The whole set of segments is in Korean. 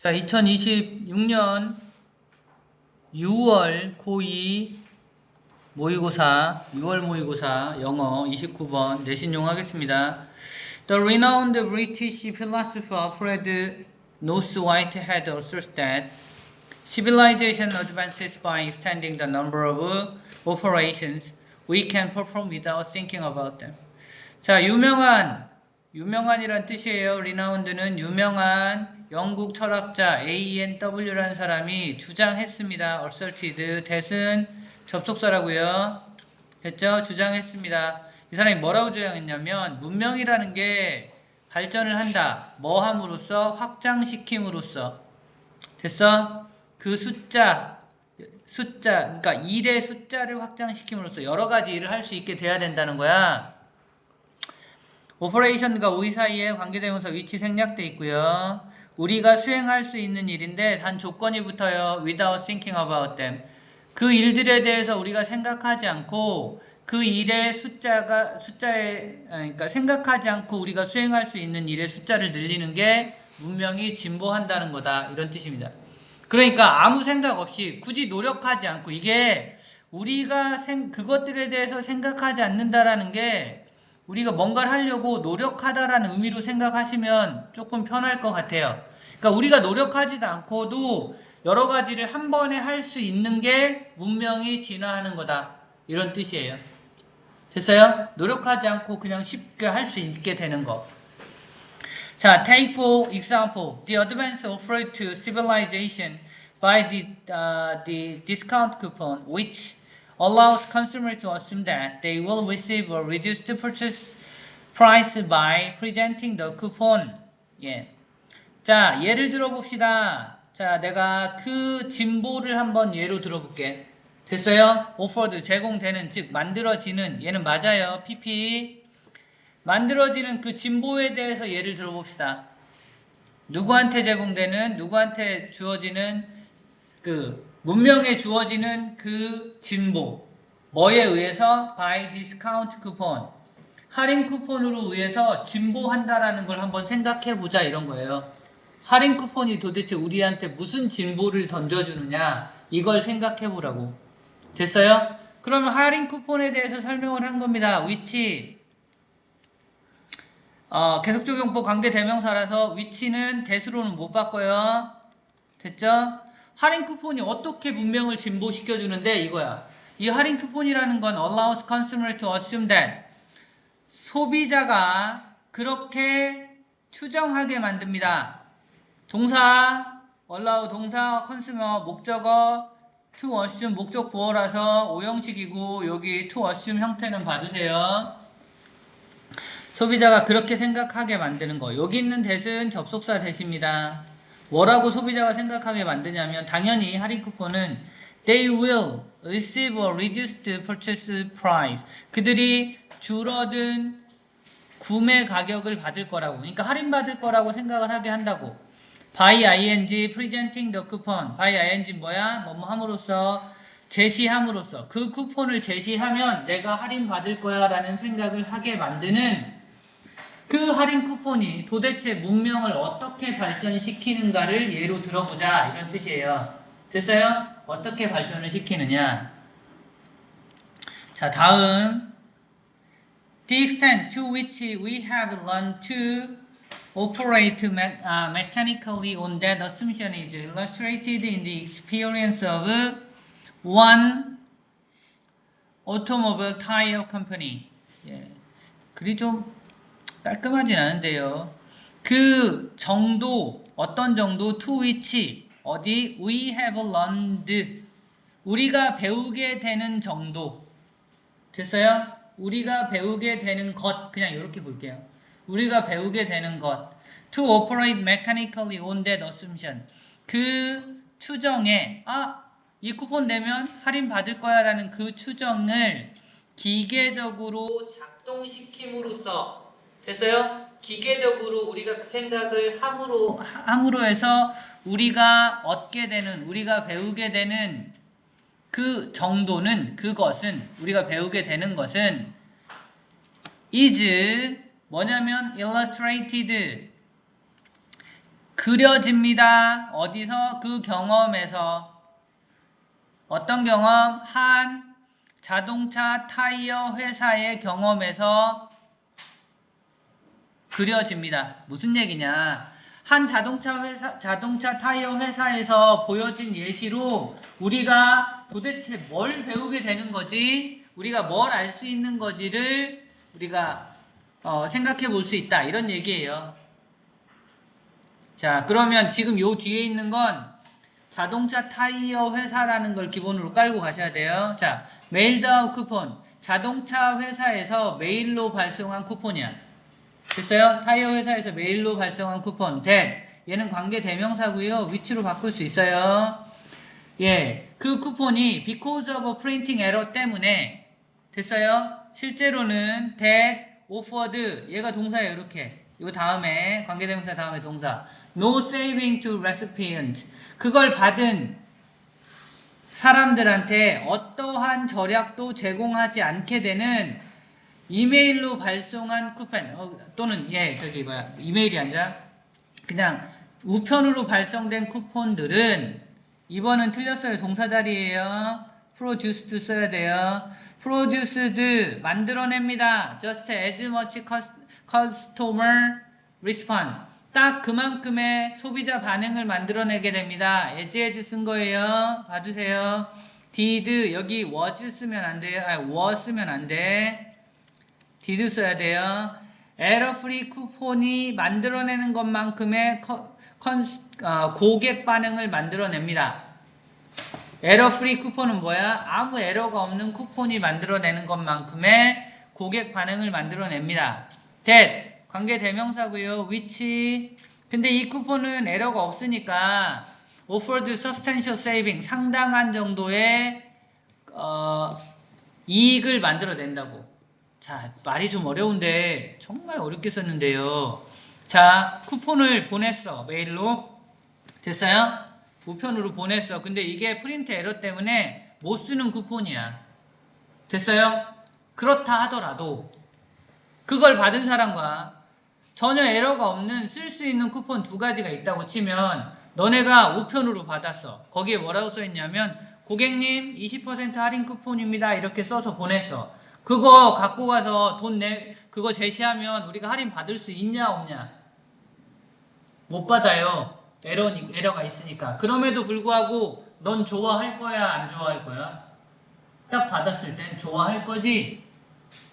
자, 2026년 6월 고2 모의고사, 6월 모의고사 영어 29번 내신용 하겠습니다. The renowned British philosopher Fred Noss Whitehead asserts that civilization advances by extending the number of operations we can perform without thinking about them. 자, 유명한이란 뜻이에요. renowned는 유명한 영국 철학자 ANW라는 사람이 주장했습니다. asserted, that은 접속사라고요. 됐죠? 주장했습니다. 이 사람이 뭐라고 주장했냐면 문명이라는 게 발전을 한다. 뭐 함으로써? 확장시킴으로써. 됐어? 그 숫자, 그러니까 일의 숫자를 확장시킴으로써 여러 가지 일을 할 수 있게 돼야 된다는 거야. 오퍼레이션과 우리 사이에 관계대명사 위치 생략돼 있고요. 우리가 수행할 수 있는 일인데 단 조건이 붙어요. without thinking about them. 그 일들에 대해서 우리가 생각하지 않고 그 일의 그러니까 생각하지 않고 우리가 수행할 수 있는 일의 숫자를 늘리는 게 문명이 진보한다는 거다. 이런 뜻입니다. 그러니까 아무 생각 없이 굳이 노력하지 않고 이게 우리가 그것들에 대해서 생각하지 않는다라는 게 우리가 뭔가를 하려고 노력하다라는 의미로 생각하시면 조금 편할 것 같아요. 그러니까 우리가 노력하지도 않고도 여러 가지를 한 번에 할 수 있는 게 문명이 진화하는 거다. 이런 뜻이에요. 됐어요? 노력하지 않고 그냥 쉽게 할 수 있게 되는 거. 자, take for example, the advance offered to civilization by the discount coupon, which allows consumers to assume that they will receive a reduced purchase price by presenting the coupon. 예. 자, 예를 들어 봅시다. 자, 내가 그 진보를 한번 예로 들어볼게. 됐어요? offered, 제공되는, 즉 만들어지는, 얘는 맞아요. PP. 만들어지는 그 진보에 대해서 예를 들어봅시다. 누구한테 제공되는, 누구한테 주어지는 그 문명에 주어지는 그 진보. 뭐에 의해서? by discount coupon. 할인 쿠폰으로 의해서 진보한다라는 걸 한번 생각해보자 이런 거예요. 할인 쿠폰이 도대체 우리한테 무슨 진보를 던져주느냐 이걸 생각해보라고. 됐어요? 그러면 할인 쿠폰에 대해서 설명을 한 겁니다. which 계속적용법 관계대명사라서 위치는 that으로는 못 바꿔요. 됐죠? 할인 쿠폰이 어떻게 문명을 진보시켜주는데 이거야. 이 할인 쿠폰이라는 건 allows consumer to assume that 소비자가 그렇게 추정하게 만듭니다. 동사 allow 동사 consumer 목적어 to assume 목적 보어라서 오형식이고 여기 to assume 형태는 봐주세요. 소비자가 그렇게 생각하게 만드는 거. 여기 있는 that은 접속사 that입니다. 뭐라고 소비자가 생각하게 만드냐면 당연히 할인 쿠폰은 they will receive a reduced purchase price. 그들이 줄어든 구매 가격을 받을 거라고. 그러니까 할인받을 거라고 생각을 하게 한다고. by ing presenting the coupon. by ing 뭐야? 뭐뭐 함으로써 제시함으로써 그 쿠폰을 제시하면 내가 할인받을 거야 라는 생각을 하게 만드는 그 할인 쿠폰이 도대체 문명을 어떻게 발전시키는가를 예로 들어보자 이런 뜻이에요. 됐어요? 어떻게 발전을 시키느냐. 자, 다음 The extent to which we have learned to operate mechanically on that assumption is illustrated in the experience of one automobile tire company. 예. 글이 좀 깔끔하진 않은데요. 그 정도, 어떤 정도, to which, 어디, we have learned, 우리가 배우게 되는 정도. 됐어요? 우리가 배우게 되는 것, 그냥 이렇게 볼게요. 우리가 배우게 되는 것. To operate mechanically on that assumption. 그 추정에, 이 쿠폰 내면 할인 받을 거야 라는 그 추정을 기계적으로 작동시킴으로써 됐어요? 기계적으로 우리가 그 생각을 함으로 해서 우리가 얻게 되는, 우리가 배우게 되는 그 정도는, 그것은, 우리가 배우게 되는 것은 is 뭐냐면 illustrated 그려집니다. 어디서? 그 경험에서. 어떤 경험? 한 자동차 타이어 회사의 경험에서 그려집니다. 무슨 얘기냐? 한 자동차 타이어 회사에서 보여진 예시로 우리가 도대체 뭘 배우게 되는 거지? 우리가 뭘 알 수 있는 거지를 우리가 생각해 볼 수 있다. 이런 얘기예요. 자, 그러면 지금 요 뒤에 있는 건 자동차 타이어 회사라는 걸 기본으로 깔고 가셔야 돼요. 자, 메일드 아웃 쿠폰. 자동차 회사에서 메일로 발송한 쿠폰이야. 됐어요? 타이어 회사에서 메일로 발송한 쿠폰. 얘는 관계 대명사고요. 위치로 바꿀 수 있어요. 예, 그 쿠폰이 because of a printing error 때문에 됐어요? 실제로는 that offered 얘가 동사예요. 이렇게. 요 다음에 관계대명사 다음에 동사. No saving to recipient. 그걸 받은 사람들한테 어떠한 절약도 제공하지 않게 되는 이메일로 발송한 쿠폰 또는 이메일이 아니라 그냥 우편으로 발송된 쿠폰들은 2번은 틀렸어요. 동사 자리예요. produced 써야 돼요. produced 만들어냅니다. just as much customer response 딱 그만큼의 소비자 반응을 만들어내게 됩니다. as 쓴 거예요. 봐주세요. did 여기 was 쓰면 안 돼요. was 쓰면 안 돼. did 써야 돼요. 에러 프리 쿠폰이 만들어내는 것만큼의 고객 반응을 만들어냅니다. 에러 프리 쿠폰은 뭐야? 아무 에러가 없는 쿠폰이 만들어내는 것만큼의 고객 반응을 만들어냅니다. that 관계 대명사고요. which 근데 이 쿠폰은 에러가 없으니까 offered substantial saving 상당한 정도의 이익을 만들어낸다고. 자, 말이 좀 어려운데 정말 어렵게 썼는데요. 자, 쿠폰을 보냈어. 메일로. 됐어요? 우편으로 보냈어. 근데 이게 프린트 에러 때문에 못 쓰는 쿠폰이야. 됐어요? 그렇다 하더라도 그걸 받은 사람과 전혀 에러가 없는 쓸 수 있는 쿠폰 두 가지가 있다고 치면 너네가 우편으로 받았어. 거기에 뭐라고 써있냐면 고객님 20% 할인 쿠폰입니다. 이렇게 써서 보냈어. 그거 갖고 가서 그거 제시하면 우리가 할인 받을 수 있냐 없냐? 못 받아요. 에러가 있으니까. 그럼에도 불구하고 넌 좋아할 거야 안 좋아할 거야? 딱 받았을 땐 좋아할 거지?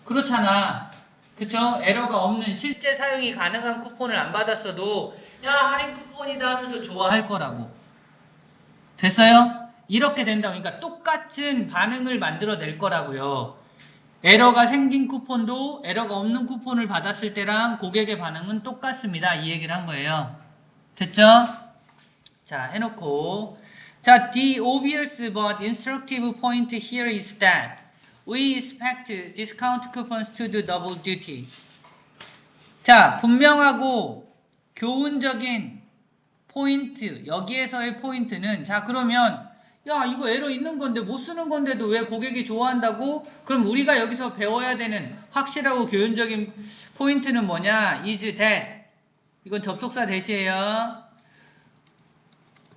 그렇잖아. 그쵸? 에러가 없는 실제 사용이 가능한 쿠폰을 안 받았어도 야 할인 쿠폰이다 하면서 좋아할 거라고. 됐어요? 이렇게 된다. 그러니까 똑같은 반응을 만들어낼 거라고요. 에러가 생긴 쿠폰도 에러가 없는 쿠폰을 받았을 때랑 고객의 반응은 똑같습니다. 이 얘기를 한 거예요. 됐죠? 자, 해놓고 자, the obvious but instructive point here is that we expect discount coupons to do double duty. 자, 분명하고 교훈적인 포인트, 여기에서의 포인트는 자, 그러면 야, 이거 에러 있는 건데 못 쓰는 건데도 왜 고객이 좋아한다고? 그럼 우리가 여기서 배워야 되는 확실하고 교훈적인 포인트는 뭐냐? is that 이건 접속사 대시예요.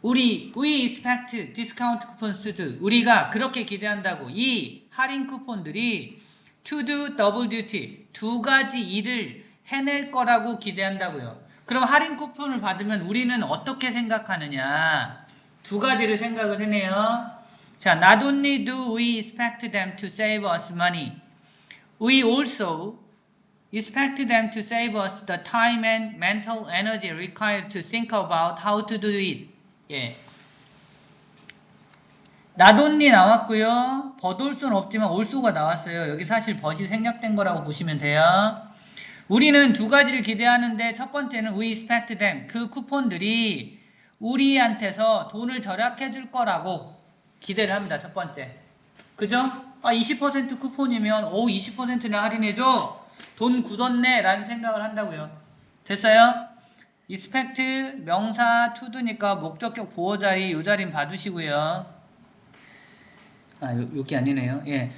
we expect discount coupons to do. 우리가 그렇게 기대한다고. 이 할인 쿠폰들이 to do double duty. 두 가지 일을 해낼 거라고 기대한다고요. 그럼 할인 쿠폰을 받으면 우리는 어떻게 생각하느냐? 두 가지를 생각을 해내요. 자, not only do we expect them to save us money, we also expect them to save us the time and mental energy required to think about how to do it. 예. not only 나왔고요. 벗올 수는 없지만 olso가 나왔어요. 여기 사실 벗이 생략된 거라고 보시면 돼요. 우리는 두 가지를 기대하는데 첫 번째는 we expect them. 그 쿠폰들이 우리한테서 돈을 절약해 줄 거라고 기대를 합니다. 첫 번째. 그죠? 20% 쿠폰이면 20%나 할인해줘? 돈 굳었네 라는 생각을 한다고요. 됐어요? expect 명사 to도니까 목적격 보어 자리 요 자리는 봐두시고요. 여기 아니네요. 예.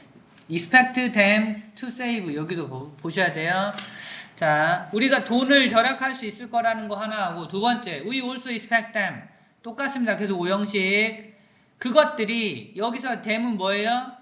expect them to save 여기도 보셔야 돼요. 자, 우리가 돈을 절약할 수 있을 거라는 거 하나 하고, 두 번째, we also expect them. 똑같습니다. 계속 오형식. 그것들이, 여기서 them은 뭐예요?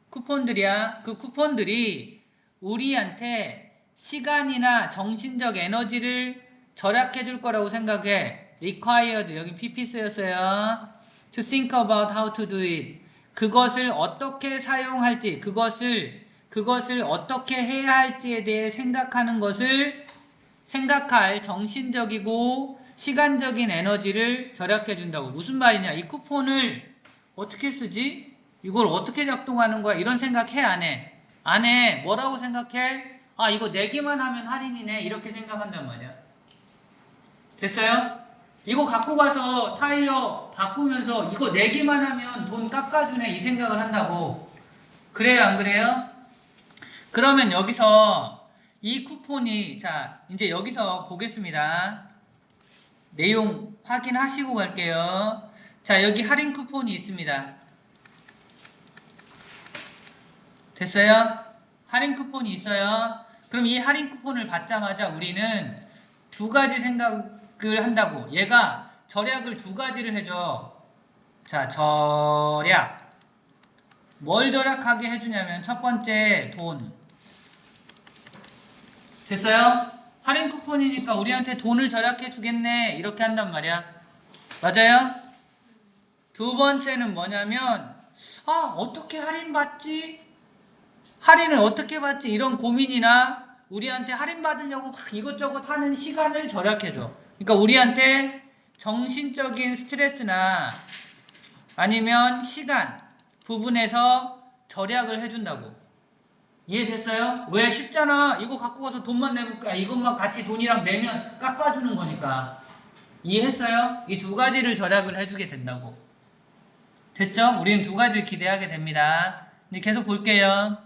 쿠폰들이야. 그 쿠폰들이 우리한테 시간이나 정신적 에너지를 절약해 줄 거라고 생각해. required, 여기 PP 쓰였어요. to think about how to do it. 그것을 어떻게 사용할지, 그것을 어떻게 해야 할지에 대해 생각하는 것을 생각할 정신적이고 시간적인 에너지를 절약해 준다고. 무슨 말이냐? 이 쿠폰을 어떻게 쓰지? 이걸 어떻게 작동하는 거야? 이런 생각 해? 안 해? 안 해. 뭐라고 생각해? 아, 이거 내기만 하면 할인이네. 이렇게 생각한단 말이야. 됐어요? 이거 갖고 가서 타이어 바꾸면서 이거 내기만 하면 돈 깎아주네. 이 생각을 한다고. 그래요? 안 그래요? 그러면 여기서 이 쿠폰이, 자, 이제 여기서 보겠습니다. 내용 확인하시고 갈게요. 자, 여기 할인 쿠폰이 있습니다. 됐어요? 할인 쿠폰이 있어요. 그럼 이 할인 쿠폰을 받자마자 우리는 두 가지 생각을 한다고. 얘가 절약을 두 가지를 해줘. 자, 절약. 뭘 절약하게 해주냐면 첫 번째 돈. 됐어요? 할인 쿠폰이니까 우리한테 돈을 절약해 주겠네. 이렇게 한단 말이야. 맞아요? 두 번째는 뭐냐면, 아, 어떻게 할인 받지? 할인을 어떻게 받지? 이런 고민이나 우리한테 할인 받으려고 막 이것저것 하는 시간을 절약해줘. 그러니까 우리한테 정신적인 스트레스나 아니면 시간 부분에서 절약을 해준다고. 이해됐어요? 왜? 쉽잖아. 이거 갖고 가서 돈만 내면, 이것만 같이 돈이랑 내면 깎아주는 거니까. 이해했어요? 이 두 가지를 절약을 해주게 된다고. 됐죠? 우리는 두 가지를 기대하게 됩니다. 이제 계속 볼게요.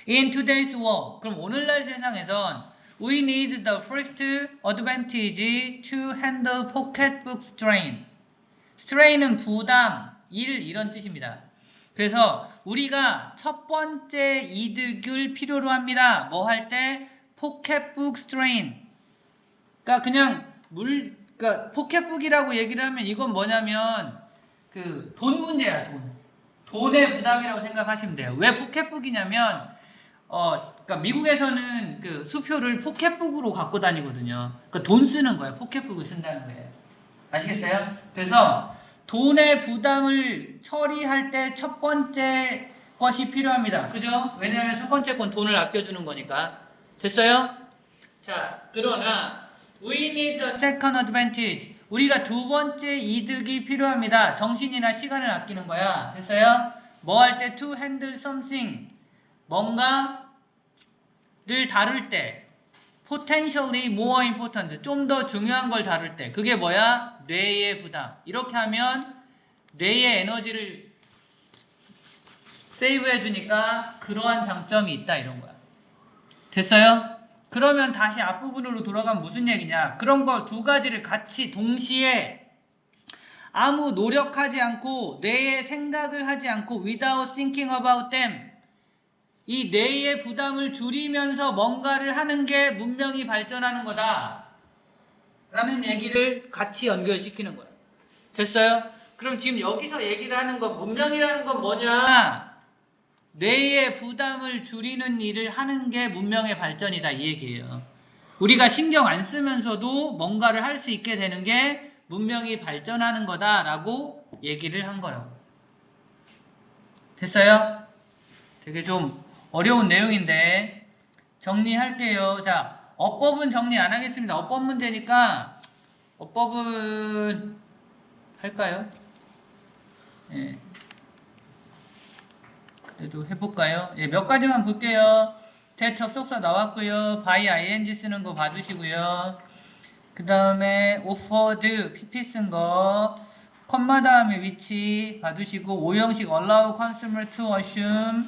In today's world, 그럼 오늘날 세상에선 we need the first advantage to handle pocketbook strain. strain은 부담, 일 이런 뜻입니다. 그래서 우리가 첫 번째 이득을 필요로 합니다. 뭐 할 때? pocketbook strain. 그러니까 그냥 그러니까 pocketbook이라고 얘기를 하면 이건 뭐냐면 그 돈 문제야, 돈. 돈의 부담이라고 생각하시면 돼요. 왜 포켓북이냐면 그러니까 미국에서는 그 수표를 포켓북으로 갖고 다니거든요. 그러니까 돈 쓰는 거예요. 포켓북을 쓴다는 거예요. 아시겠어요? 그래서 돈의 부담을 처리할 때 첫 번째 것이 필요합니다. 그죠? 왜냐하면 첫 번째 건 돈을 아껴주는 거니까. 됐어요? 자, 그러나 we need the second advantage. 우리가 두 번째 이득이 필요합니다. 정신이나 시간을 아끼는 거야. 됐어요? 뭐 할 때? to handle something. 뭔가를 다룰 때. potentially more important. 좀 더 중요한 걸 다룰 때. 그게 뭐야? 뇌의 부담. 이렇게 하면 뇌의 에너지를 세이브 해주니까 그러한 장점이 있다. 이런 거야. 됐어요? 그러면 다시 앞부분으로 돌아가면 무슨 얘기냐? 그런 거 두 가지를 같이 동시에 아무 노력하지 않고 뇌의 생각을 하지 않고 without thinking about them 이 뇌의 부담을 줄이면서 뭔가를 하는 게 문명이 발전하는 거다 라는 얘기를 같이 연결시키는 거야. 됐어요? 그럼 지금 여기서 얘기를 하는 건 문명이라는 건 뭐냐? 뇌의 부담을 줄이는 일을 하는 게 문명의 발전이다 이 얘기예요. 우리가 신경 안 쓰면서도 뭔가를 할 수 있게 되는 게 문명이 발전하는 거다라고 얘기를 한 거라고. 됐어요? 되게 좀 어려운 내용인데 정리할게요. 자, 어법은 정리 안 하겠습니다. 어법 문제니까 어법은 할까요? 예. 그래도 해볼까요? 예, 몇 가지만 볼게요. 대접속사 나왔고요. by ing 쓰는 거 봐주시고요. 그 다음에 offered pp 쓴 거, 컴마 다음에 위치 봐주시고, 오형식 allow consumer to assume,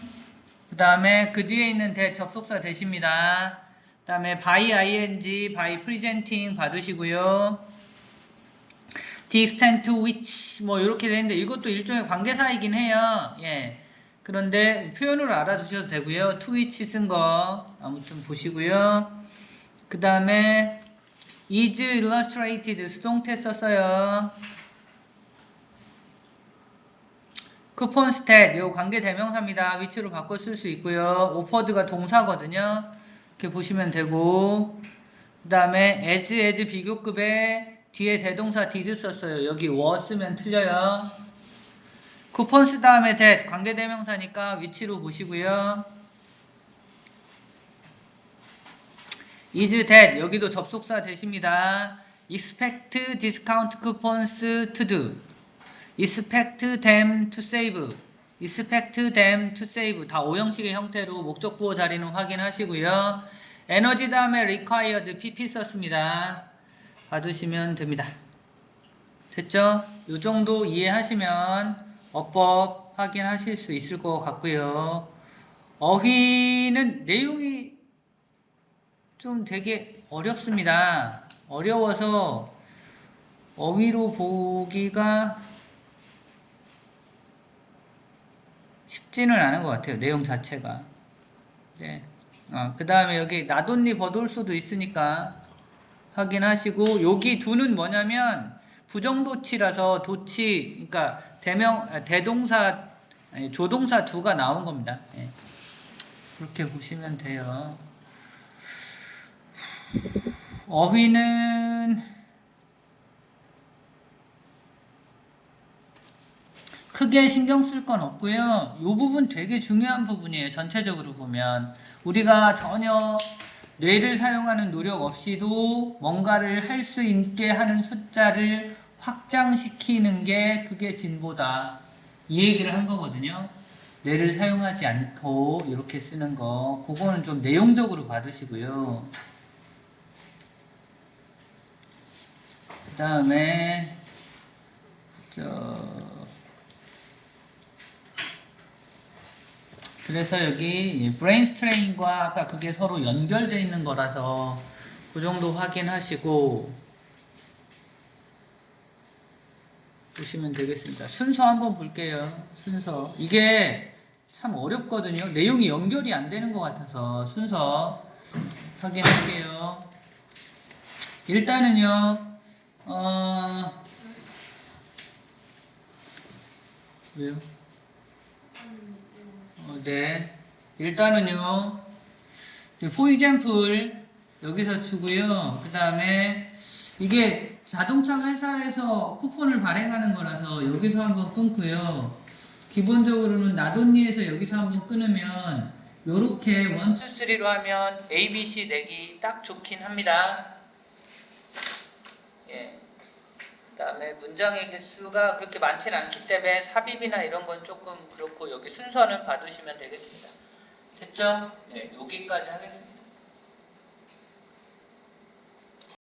그 다음에 그 뒤에 있는 대접속사 대십니다. 그 다음에 by ing, by presenting 봐주시고요. the extent to which 뭐 이렇게 되는데 이것도 일종의 관계사이긴 해요. 예. 그런데 표현으로 알아두셔도 되고요. to which 쓴 거 아무튼 보시고요. 그 다음에 is illustrated 수동태 썼어요. 쿠폰 스탯 요 관계 대명사입니다. 위치로 바꿔 쓸 수 있고요. offered가 동사거든요. 이렇게 보시면 되고 그 다음에 as 비교급에 뒤에 대동사 did 썼어요. 여기 was 쓰면 틀려요. 쿠폰스 다음에 that 관계 대명사니까 위치로 보시고요. is that 여기도 접속사 대십니다. expect discount coupons to do. expect them to save. expect them to save. 다 오형식의 형태로 목적 보호 자리는 확인하시고요. 에너지 다음에 required pp 썼습니다. 봐두시면 됩니다. 됐죠? 이 정도 이해하시면 어법 확인하실 수 있을 것 같고요. 어휘는 내용이 좀 되게 어렵습니다. 어려워서 어휘로 보기가 쉽지는 않은 것 같아요. 내용 자체가. 이제 그 다음에 여기 나돈니 버돌 수도 있으니까 확인하시고 여기 두는 뭐냐면 부정도치라서 도치 그러니까 대동사 조동사 두가 나온 겁니다. 예. 그렇게 보시면 돼요. 어휘는 크게 신경 쓸 건 없고요. 이 부분 되게 중요한 부분이에요. 전체적으로 보면 우리가 전혀 뇌를 사용하는 노력 없이도 뭔가를 할 수 있게 하는 숫자를 확장시키는 게 그게 진보다. 이 얘기를 한 거거든요. 뇌를 사용하지 않고 이렇게 쓰는 거. 그거는 좀 내용적으로 봐두시고요. 그 다음에 그래서 여기 브레인 스트레인과 아까 그게 서로 연결되어 있는 거라서 그 정도 확인하시고 보시면 되겠습니다. 순서 한번 볼게요. 순서 이게 참 어렵거든요. 내용이 연결이 안 되는 것 같아서 순서 확인할게요. 일단은요 왜요? 네. 일단은요, for example, 여기서 주고요. 그 다음에, 이게 자동차 회사에서 쿠폰을 발행하는 거라서 여기서 한번 끊고요. 기본적으로는 나돈니에서 여기서 한번 끊으면, 요렇게 1, 2, 3로 하면 A, B, C 내기 딱 좋긴 합니다. 예. 그 다음에 문장의 개수가 그렇게 많지는 않기 때문에 삽입이나 이런 건 조금 그렇고 여기 순서는 봐두시면 되겠습니다. 됐죠? 네, 여기까지 하겠습니다.